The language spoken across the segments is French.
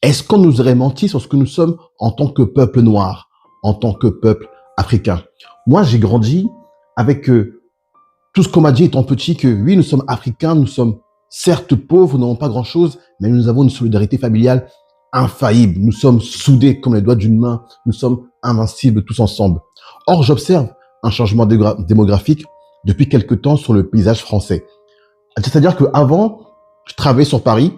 Est-ce qu'on nous aurait menti sur ce que nous sommes en tant que peuple noir, en tant que peuple africain? Moi, j'ai grandi avec tout ce qu'on m'a dit étant petit, que oui, nous sommes africains, nous sommes certes pauvres, nous n'avons pas grand-chose, mais nous avons une solidarité familiale infaillible. Nous sommes soudés comme les doigts d'une main, nous sommes invincibles tous ensemble. Or, j'observe un changement démographique depuis quelque temps sur le paysage français. C'est-à-dire qu'avant, je travaillais sur Paris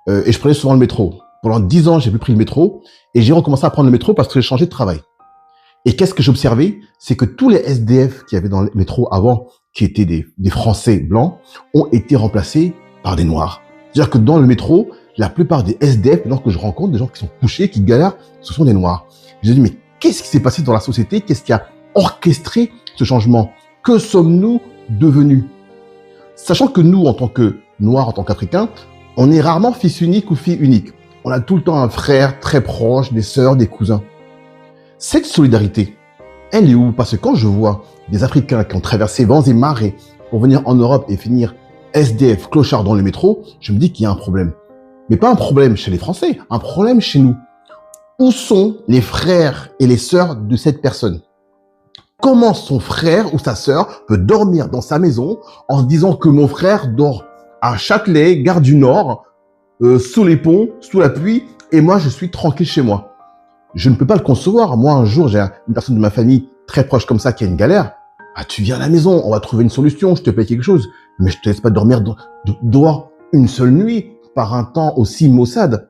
et je prenais souvent le métro. Pendant 10 ans, j'ai plus pris le métro et j'ai recommencé à prendre le métro parce que j'ai changé de travail. Et qu'est-ce que j'observais? C'est que tous les SDF qui avaient dans le métro avant, qui étaient des Français blancs, ont été remplacés par des Noirs. C'est-à-dire que dans le métro, la plupart des SDF, lorsque je rencontre des gens qui sont couchés, qui galèrent, ce sont des Noirs. Je me dis, mais qu'est-ce qui s'est passé dans la société? Qu'est-ce qui a orchestré ce changement? Que sommes-nous devenus? Sachant que nous, en tant que Noirs, en tant qu'Africains, on est rarement fils unique ou fille unique. On a tout le temps un frère très proche, des sœurs, des cousins. Cette solidarité, elle est où? Parce que quand je vois des Africains qui ont traversé vents et marées pour venir en Europe et finir SDF, clochard dans le métro, je me dis qu'il y a un problème. Mais pas un problème chez les Français, un problème chez nous. Où sont les frères et les sœurs de cette personne? Comment son frère ou sa sœur peut dormir dans sa maison en se disant que mon frère dort à Châtelet, gare du Nord, sous les ponts, sous la pluie, et moi je suis tranquille chez moi? Je ne peux pas le concevoir. Moi, un jour, j'ai une personne de ma famille très proche comme ça qui a une galère. Ah, tu viens à la maison, on va trouver une solution, je te paye quelque chose, mais je te laisse pas dormir dehors une seule nuit par un temps aussi maussade.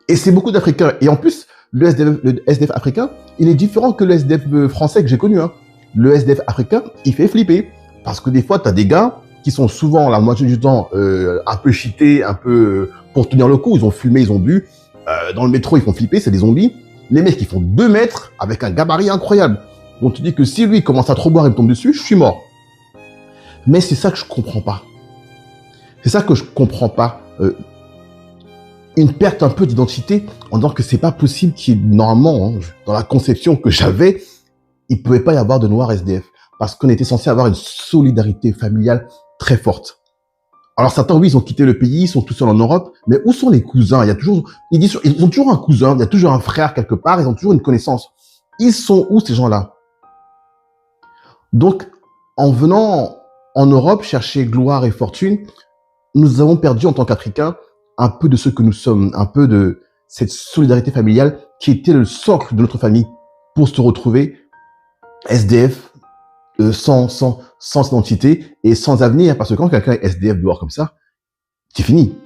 Et c'est beaucoup d'Africains. Et en plus, le SDF africain, il est différent que le SDF français que j'ai connu. Hein. Le SDF africain, il fait flipper. Parce que des fois, tu as des gars qui sont souvent, la moitié du temps, un peu cheatés, un peu pour tenir le coup. Ils ont fumé, ils ont bu. Dans le métro, ils font flipper, c'est des zombies. Les mecs, ils font 2 mètres avec un gabarit incroyable. On te dit que si lui commence à trop boire et me tombe dessus, je suis mort. Mais c'est ça que je comprends pas. C'est ça que je comprends pas. Une perte un peu d'identité en disant que c'est pas possible qu'il y ait, normalement, hein, dans la conception que j'avais, il pouvait pas y avoir de noirs SDF. Parce qu'on était censé avoir une solidarité familiale très forte. Alors certains, oui, ils ont quitté le pays, ils sont tous seuls en Europe, mais où sont les cousins? Il y a toujours, ils ont toujours un cousin, il y a toujours un frère quelque part, ils ont toujours une connaissance. Ils sont où ces gens-là? Donc, en venant en Europe chercher gloire et fortune, nous avons perdu en tant qu'Africains un peu de ce que nous sommes, un peu de cette solidarité familiale qui était le socle de notre famille pour se retrouver SDF, sans identité et sans avenir. Parce que quand quelqu'un est SDF dehors comme ça, c'est fini.